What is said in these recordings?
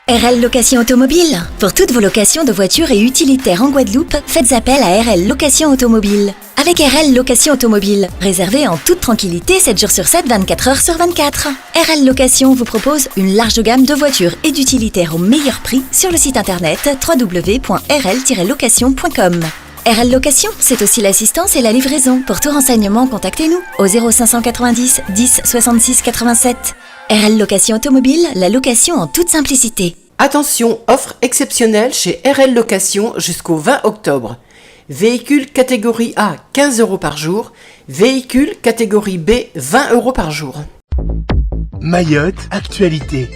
RL Location Automobile. Pour toutes vos locations de voitures et utilitaires en Guadeloupe, faites appel à RL Location Automobile. Avec RL Location Automobile, réservez en toute tranquillité 7 jours sur 7, 24 heures sur 24. RL Location vous propose une large gamme de voitures et d'utilitaires au meilleur prix sur le site internet www.rl-location.com. RL Location, c'est aussi l'assistance et la livraison. Pour tout renseignement, contactez-nous au 0590 10 66 87. RL Location Automobile, la location en toute simplicité. Attention, offre exceptionnelle chez RL Location jusqu'au 20 octobre. Véhicule catégorie A, 15 € par jour. Véhicule catégorie B, 20 € par jour. Mayotte, actualité.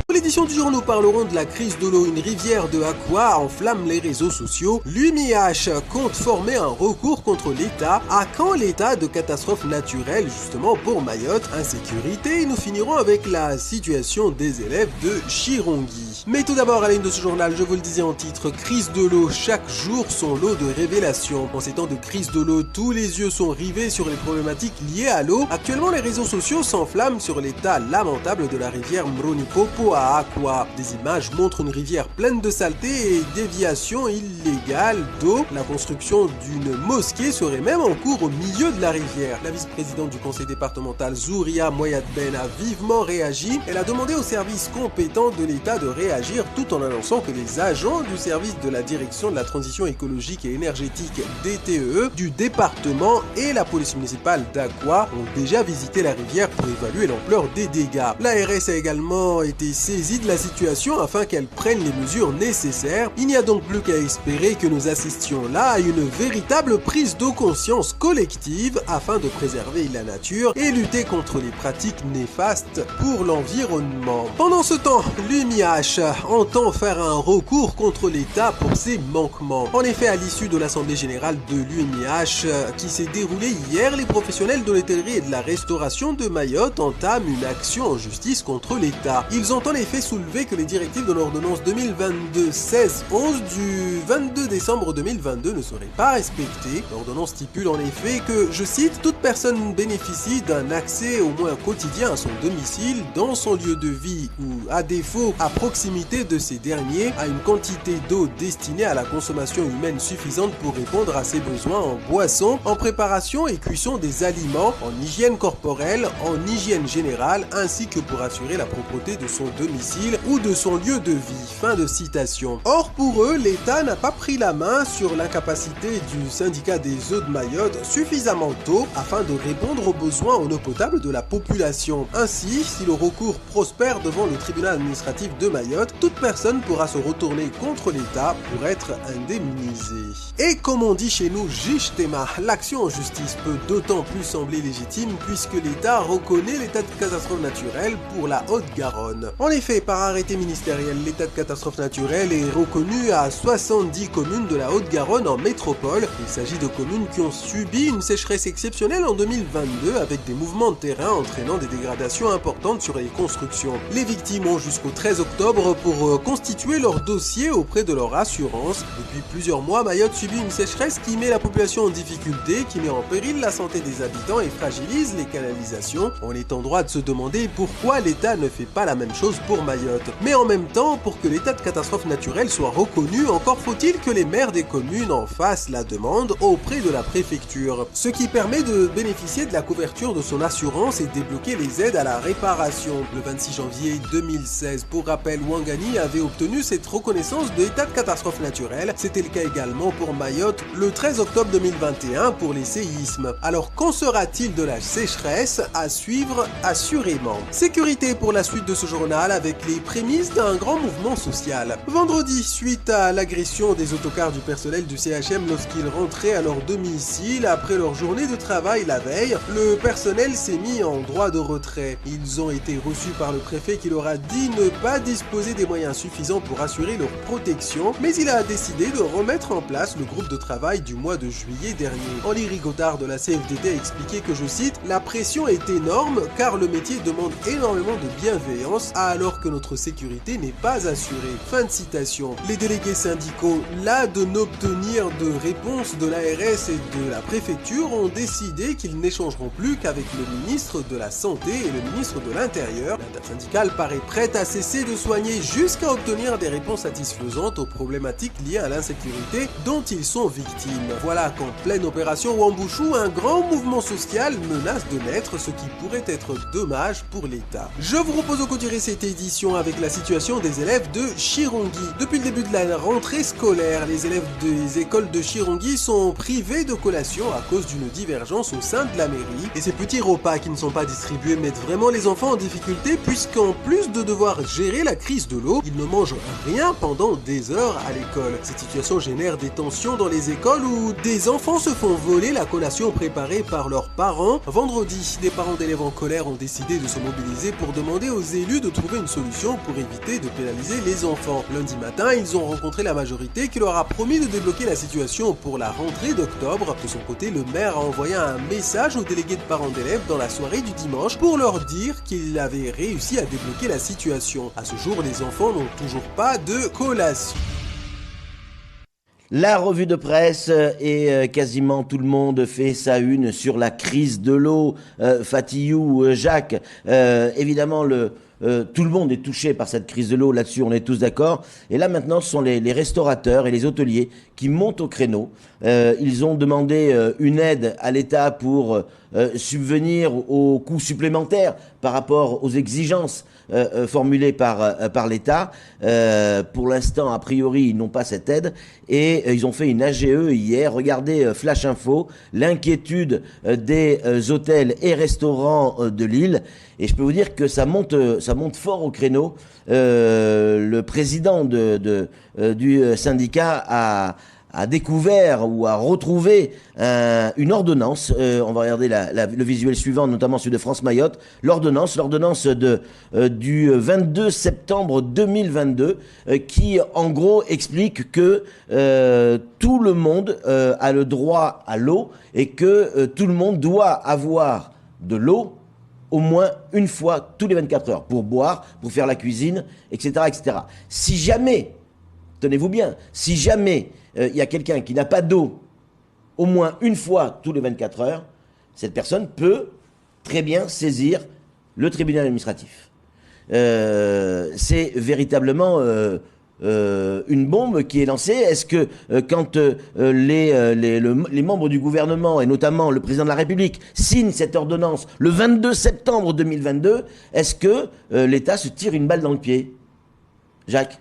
Pour l'édition du jour, nous parlerons de la crise de l'eau. Une rivière de Aqua enflamme les réseaux sociaux. L'UMIH compte former un recours contre l'État. À quand l'état de catastrophe naturelle, justement, pour Mayotte? Insécurité. Et nous finirons avec la situation des élèves de Chirongui. Mais tout d'abord, à la une de ce journal, je vous le disais en titre, crise de l'eau. Chaque jour, son lot de révélations. En ces temps de crise de l'eau, tous les yeux sont rivés sur les problématiques liées à l'eau. Actuellement, les réseaux sociaux s'enflamment sur l'état lamentable de la rivière Mronipopo à Aqua. Des images montrent une rivière pleine de saleté et déviation illégale d'eau. La construction d'une mosquée serait même en cours au milieu de la rivière. La vice-présidente du conseil départemental, Zouria Moyadben, a vivement réagi. Elle a demandé aux services compétents de l'État de réagir tout en annonçant que les agents du service de la direction de la transition écologique et énergétique DTEE du département et la police municipale d'Aqua ont déjà visité la rivière pour évaluer l'ampleur des dégâts. L'ARS a également été saisie de la situation afin qu'elle prenne les mesures nécessaires. Il n'y a donc plus qu'à espérer que nous assistions là à une véritable prise de conscience collective afin de préserver la nature et lutter contre les pratiques néfastes pour l'environnement. Pendant ce temps, l'UMIH entend faire un recours contre l'État pour ses manquements. En effet, à l'issue de l'Assemblée Générale de l'UMIH qui s'est déroulée hier, les professionnels de l'hôtellerie et de la restauration de Mayotte entament une action en justice contre l'État. Ils ont en effet soulevé que les directives de l'ordonnance 2022-16-11 du 22 décembre 2022 ne seraient pas respectées. L'ordonnance stipule en effet que, je cite, toute personne bénéficie d'un accès au moins quotidien à son domicile, dans son lieu de vie ou, à défaut, à proximité de ces derniers, à une quantité d'eau destinée à la consommation humaine suffisante pour répondre à ses besoins en boisson, en préparation et cuisson des aliments, en hygiène corporelle, en hygiène générale, ainsi que pour assurer la propreté de son domicile ou de son lieu de vie. Fin de citation. Or, pour eux, l'État n'a pas pris la main sur l'incapacité du syndicat des eaux de Mayotte suffisamment tôt afin de répondre aux besoins en eau potable de la population. Ainsi, si le recours prospère devant le tribunal administratif de Mayotte, toute personne pourra se retourner contre l'État pour être indemnisée. Et comme on dit chez nous, Jishtema, l'action en justice peut d'autant plus sembler légitime puisque l'État reconnaît l'état de catastrophe naturelle pour la Haute-Garonne. En effet, par arrêté ministériel, l'état de catastrophe naturelle est reconnu à 70 communes de la Haute-Garonne en métropole. Il s'agit de communes qui ont subi une sécheresse exceptionnelle en 2022 avec des mouvements de terrain entraînant des dégradations importantes sur les constructions. Les victimes ont jusqu'au 13 octobre pour constituer leur dossier auprès de leur assurance. Depuis plusieurs mois, Mayotte subit une sécheresse qui met la population en difficulté, qui met en péril la santé des habitants et fragilise les canalisations. On est en droit de se demander pourquoi l'État ne fait pas la même chose pour Mayotte. Mais en même temps, pour que l'état de catastrophe naturelle soit reconnu, encore faut-il que les maires des communes en fassent la demande auprès de la préfecture. Ce qui permet de bénéficier de la couverture de son assurance et débloquer les aides à la réparation. Le 26 janvier 2016, pour rappel, Ouangani avait obtenu cette reconnaissance de l'état de catastrophe naturelle. C'était le cas également pour Mayotte le 13 octobre 2021 pour les séismes. Alors qu'en sera-t-il de la sécheresse? À suivre assurément. Sécurité pour la suite de ce journal avec les prémices d'un grand mouvement social. Vendredi, suite à l'agression des autocars du personnel du CHM lorsqu'ils rentraient à leur domicile après leur journée de travail la veille, le personnel s'est mis en droit de retrait. Ils ont été reçus par le préfet qui leur a dit ne pas disposer des moyens suffisants pour assurer leur protection, mais il a décidé de remettre en place le groupe de travail du mois de juillet dernier. Henri Rigotard de la CFDT a expliqué que, je cite, la pression est énorme car le métier demande énormément de bienveillance alors que que notre sécurité n'est pas assurée. Fin de citation. Les délégués syndicaux, là de n'obtenir de réponse de l'ARS et de la préfecture, ont décidé qu'ils n'échangeront plus qu'avec le ministre de la Santé et le ministre de l'Intérieur. L'intersyndicale paraît prête à cesser de soigner jusqu'à obtenir des réponses satisfaisantes aux problématiques liées à l'insécurité dont ils sont victimes. Voilà qu'en pleine opération Wambushu, un grand mouvement social menace de naître, ce qui pourrait être dommage pour l'État. Je vous propose de continuer cette édition avec la situation des élèves de Chirongi. Depuis le début de la rentrée scolaire, les élèves des écoles de Chirongi sont privés de collation à cause d'une divergence au sein de la mairie. Et ces petits repas qui ne sont pas distribués mettent vraiment les enfants en difficulté, puisqu'en plus de devoir gérer la crise de l'eau, ils ne mangent rien pendant des heures à l'école. Cette situation génère des tensions dans les écoles où des enfants se font voler la collation préparée par leurs parents. Vendredi, des parents d'élèves en colère ont décidé de se mobiliser pour demander aux élus de trouver une solution pour éviter de pénaliser les enfants. Lundi matin, ils ont rencontré la majorité qui leur a promis de débloquer la situation pour la rentrée d'octobre. De son côté, le maire a envoyé un message aux délégués de parents d'élèves dans la soirée du dimanche pour leur dire qu'il avait réussi à débloquer la situation. À ce jour, les enfants n'ont toujours pas de collation. La revue de presse et quasiment tout le monde fait sa une sur la crise de l'eau. Fatihou, Jacques, évidemment tout le monde est touché par cette crise de l'eau, là-dessus on est tous d'accord. Et là maintenant ce sont les restaurateurs et les hôteliers qui montent au créneau. Ils ont demandé une aide à l'État pour subvenir aux coûts supplémentaires par rapport aux exigences formulées par l'État. Pour l'instant, a priori, ils n'ont pas cette aide et ils ont fait une AGE hier. Regardez Flash Info, l'inquiétude des hôtels et restaurants de l'île. Et je peux vous dire que ça monte fort au créneau. Le président du syndicat a découvert ou a retrouvé une ordonnance. On va regarder le visuel suivant, notamment celui de France Mayotte. L'ordonnance du 22 septembre 2022 qui, en gros, explique que tout le monde a le droit à l'eau et que tout le monde doit avoir de l'eau au moins une fois tous les 24 heures pour boire, pour faire la cuisine, etc., etc. Si jamais, tenez-vous bien, si jamais il y a quelqu'un qui n'a pas d'eau au moins une fois tous les 24 heures, cette personne peut très bien saisir le tribunal administratif. C'est véritablement une bombe qui est lancée. Est-ce que quand les membres du gouvernement et notamment le président de la République signent cette ordonnance le 22 septembre 2022, est-ce que l'État se tire une balle dans le pied? Jacques?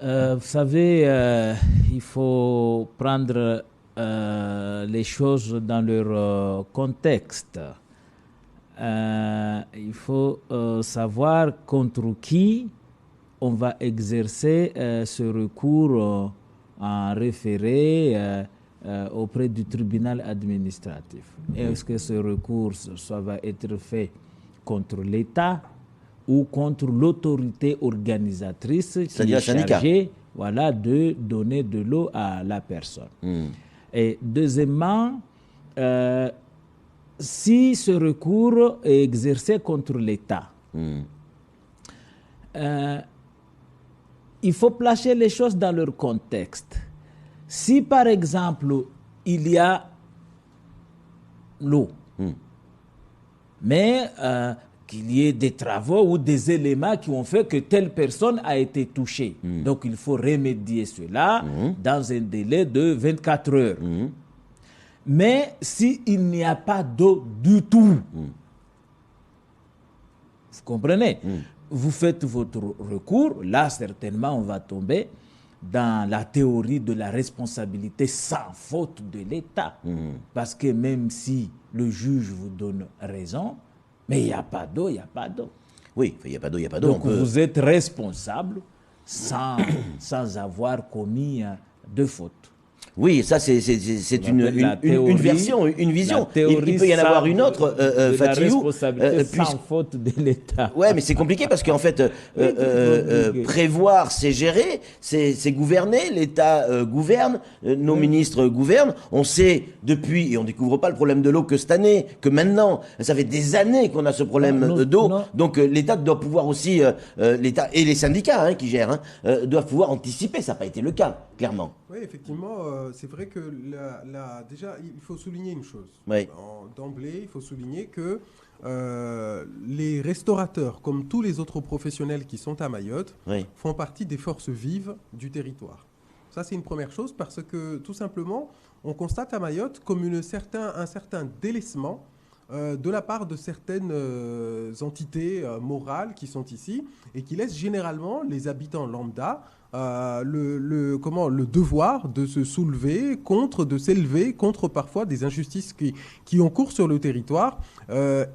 Vous savez, il faut prendre les choses dans leur contexte. Il faut savoir contre qui on va exercer ce recours en référé auprès du tribunal administratif. Est-ce que ce recours va être fait contre l'État ou contre l'autorité organisatrice qui est chargée, voilà, de donner de l'eau à la personne. Et deuxièmement, si ce recours est exercé contre l'État, il faut placer les choses dans leur contexte. Si par exemple, il y a l'eau, mais qu'il y ait des travaux ou des éléments qui ont fait que telle personne a été touchée. Donc il faut remédier cela dans un délai de 24 heures. Mais s'il n'y a pas d'eau du tout, vous comprenez, vous faites votre recours, là certainement on va tomber dans la théorie de la responsabilité sans faute de l'État. Parce que même si le juge vous donne raison, mais il n'y a pas d'eau, il n'y a pas d'eau. Oui, il n'y a pas d'eau, il n'y a pas d'eau. Donc vous êtes responsable sans avoir commis de faute. Oui, ça c'est une version, une vision. Il peut y en avoir une autre, la Fatihou. responsabilité sans faute de l'État. Ouais, mais c'est compliqué parce qu'en fait, prévoir, c'est gérer, c'est gouverner. L'État gouverne, nos ministres gouvernent. On sait depuis, et on découvre pas le problème de l'eau que cette année, que maintenant. Ça fait des années qu'on a ce problème d'eau. Donc l'État doit pouvoir aussi, l'État et les syndicats qui gèrent, doivent pouvoir anticiper. Ça n'a pas été le cas, clairement. Oui, effectivement, c'est vrai que déjà, il faut souligner une chose. Oui. D'emblée, il faut souligner que les restaurateurs, comme tous les autres professionnels qui sont à Mayotte, font partie des forces vives du territoire. Ça, c'est une première chose parce que, tout simplement, on constate à Mayotte comme un certain délaissement de la part de certaines entités morales qui sont ici et qui laissent généralement les habitants lambda le devoir de se soulever de s'élever contre parfois des injustices qui ont cours sur le territoire.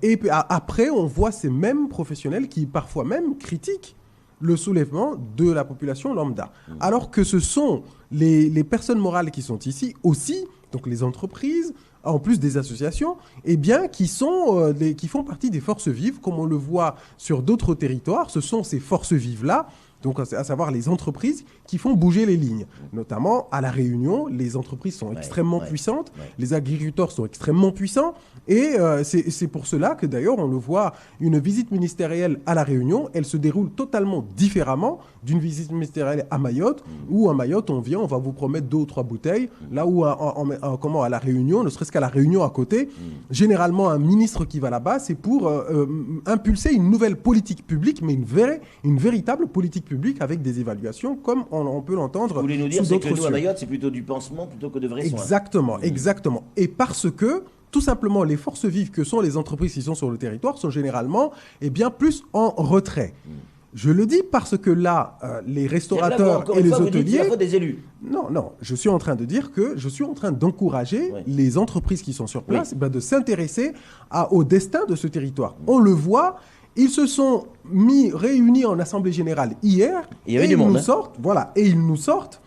Et après, on voit ces mêmes professionnels qui parfois même critiquent le soulèvement de la population lambda. Alors que ce sont les personnes morales qui sont ici aussi, donc les entreprises, en plus des associations, qui font partie des forces vives, comme on le voit sur d'autres territoires. Ce sont ces forces vives-là, donc à savoir les entreprises qui font bouger les lignes. Notamment à La Réunion, les entreprises sont extrêmement puissantes, les agriculteurs sont extrêmement puissants, et c'est pour cela que d'ailleurs on le voit, une visite ministérielle à La Réunion, elle se déroule totalement différemment d'une visite ministérielle à Mayotte, où à Mayotte on va vous promettre 2 ou 3 bouteilles, là où à La Réunion, ne serait-ce qu'à La Réunion à côté, généralement un ministre qui va là-bas, c'est pour impulser une nouvelle politique publique, mais une véritable politique publique avec des évaluations, comme on peut l'entendre. Vous voulez nous dire que nous à Mayotte, c'est plutôt du pansement plutôt que de vrais soins. Exactement. Et parce que tout simplement, les forces vives que sont les entreprises qui sont sur le territoire sont généralement plus en retrait. Je le dis parce que là, les restaurateurs et les hôteliers... C'est la faute des élus. Non, je suis en train de dire que je suis en train d'encourager les entreprises qui sont sur place de s'intéresser au destin de ce territoire. On le voit, ils se sont réunis en assemblée générale hier. Il y avait du monde. Et ils nous sortent.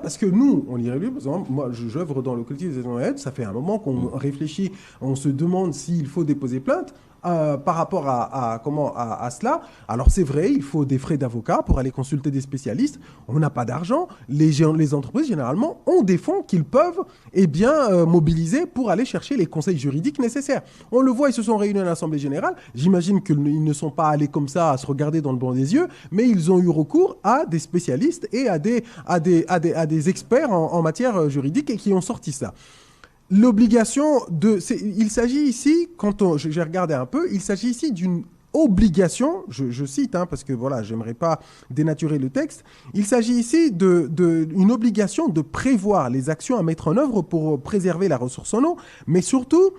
Parce que nous, on y réfléchit, par exemple, moi j'œuvre dans le collectif des Aide, ça fait un moment qu'on réfléchit, on se demande s'il faut déposer plainte par rapport à cela. Alors c'est vrai, il faut des frais d'avocat pour aller consulter des spécialistes, on n'a pas d'argent, les entreprises généralement ont des fonds qu'ils peuvent mobiliser pour aller chercher les conseils juridiques nécessaires. On le voit, ils se sont réunis à l'Assemblée Générale, j'imagine qu'ils ne sont pas allés comme ça à se regarder dans le blanc des yeux, mais ils ont eu recours à des spécialistes et à des experts en matière juridique et qui ont sorti ça. L'obligation il s'agit ici, j'ai regardé un peu, il s'agit ici d'une obligation, je cite, parce que voilà, j'aimerais pas dénaturer le texte, il s'agit ici d'une obligation de prévoir les actions à mettre en œuvre pour préserver la ressource en eau, mais surtout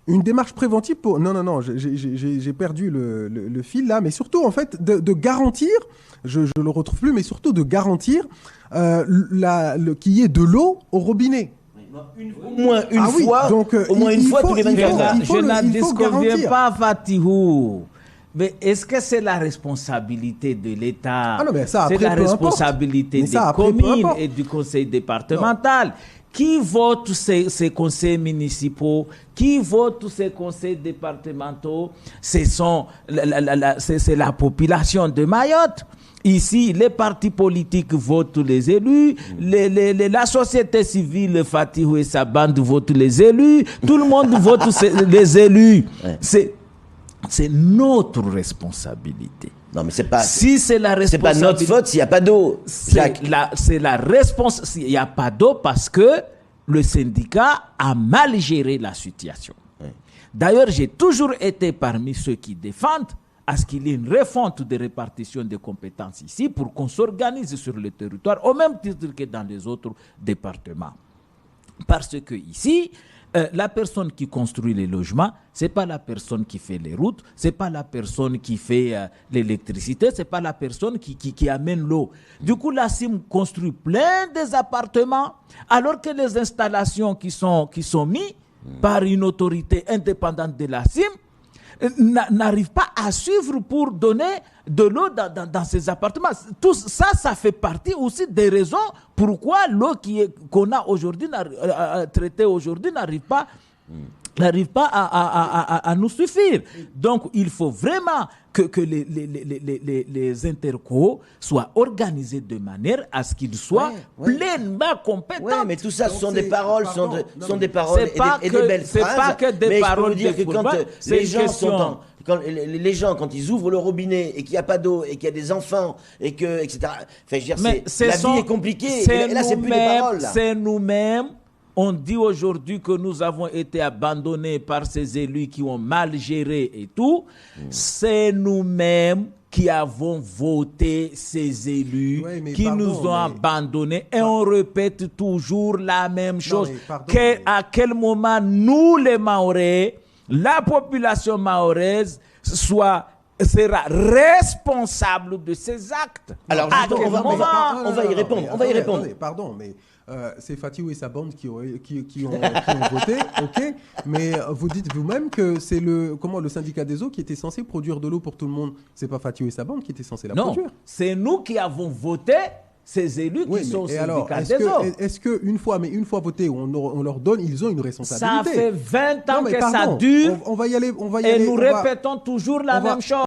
une démarche préventive pour... Non, j'ai perdu le fil là, mais surtout en fait de garantir, je le retrouve plus, mais surtout de garantir qu'il y ait de l'eau au robinet. Au moins une fois tous les 24 heures. Je n'en disconviens pas, Fatihou. Mais est-ce que c'est la responsabilité de l'État? C'est la responsabilité des communes et du conseil départemental. Qui vote ces conseils municipaux? Qui vote tous ces conseils départementaux? C'est la population de Mayotte. Ici, les partis politiques votent les élus, la société civile, Fatihou et sa bande votent les élus, tout le monde vote les élus. C'est notre responsabilité. Non, mais c'est pas. Si c'est la responsabilité. C'est pas notre faute s'il n'y a pas d'eau. C'est la responsabilité. Il n'y a pas d'eau parce que le syndicat a mal géré la situation. D'ailleurs, j'ai toujours été parmi ceux qui défendent à ce qu'il y ait une refonte de répartition des compétences ici pour qu'on s'organise sur le territoire au même titre que dans les autres départements. Parce que ici, la personne qui construit les logements, c'est pas la personne qui fait les routes, c'est pas la personne qui fait l'électricité, c'est pas la personne qui amène l'eau. Du coup, la CIM construit plein des appartements, alors que les installations qui sont mises par une autorité indépendante de la CIM, n'arrivent pas à suivre pour donner de l'eau dans ces appartements. Tout ça, ça fait partie aussi des raisons pourquoi l'eau qu'on a aujourd'hui, traitée aujourd'hui, n'arrive pas à nous suffire. Donc, il faut vraiment que les interco soient organisés de manière à ce qu'ils soient pleinement compétents. Ouais, mais tout ça, ce sont des paroles, sont des paroles et des belles phrases. C'est pas que des paroles. Mais je peux vous dire que quand les gens, quand ils ouvrent le robinet et qu'il n'y a pas d'eau et qu'il y a des enfants et que, etc. Enfin, je veux dire, la vie est compliquée. Et là, c'est plus des paroles. Là. C'est nous-mêmes. On dit aujourd'hui que nous avons été abandonnés par ces élus qui ont mal géré et tout. C'est nous-mêmes qui avons voté ces élus qui nous ont abandonnés. Et on répète toujours la même chose. À quel moment nous, les Mahorais, la population mahoraise, sera responsable de ces actes? Alors, on va y répondre. Attendez, pardon, mais c'est Fatiou et sa bande qui ont voté, ok. Mais vous dites vous-même que c'est le syndicat des eaux qui était censé produire de l'eau pour tout le monde. C'est pas Fatiou et sa bande qui était censé la produire. Non, c'est nous qui avons voté ces élus qui sont au syndicat des eaux. Est-ce une fois voté, on leur donne, ils ont une responsabilité. Ça fait 20 ans que ça dure. On va y aller. Et nous répétons toujours la même chose.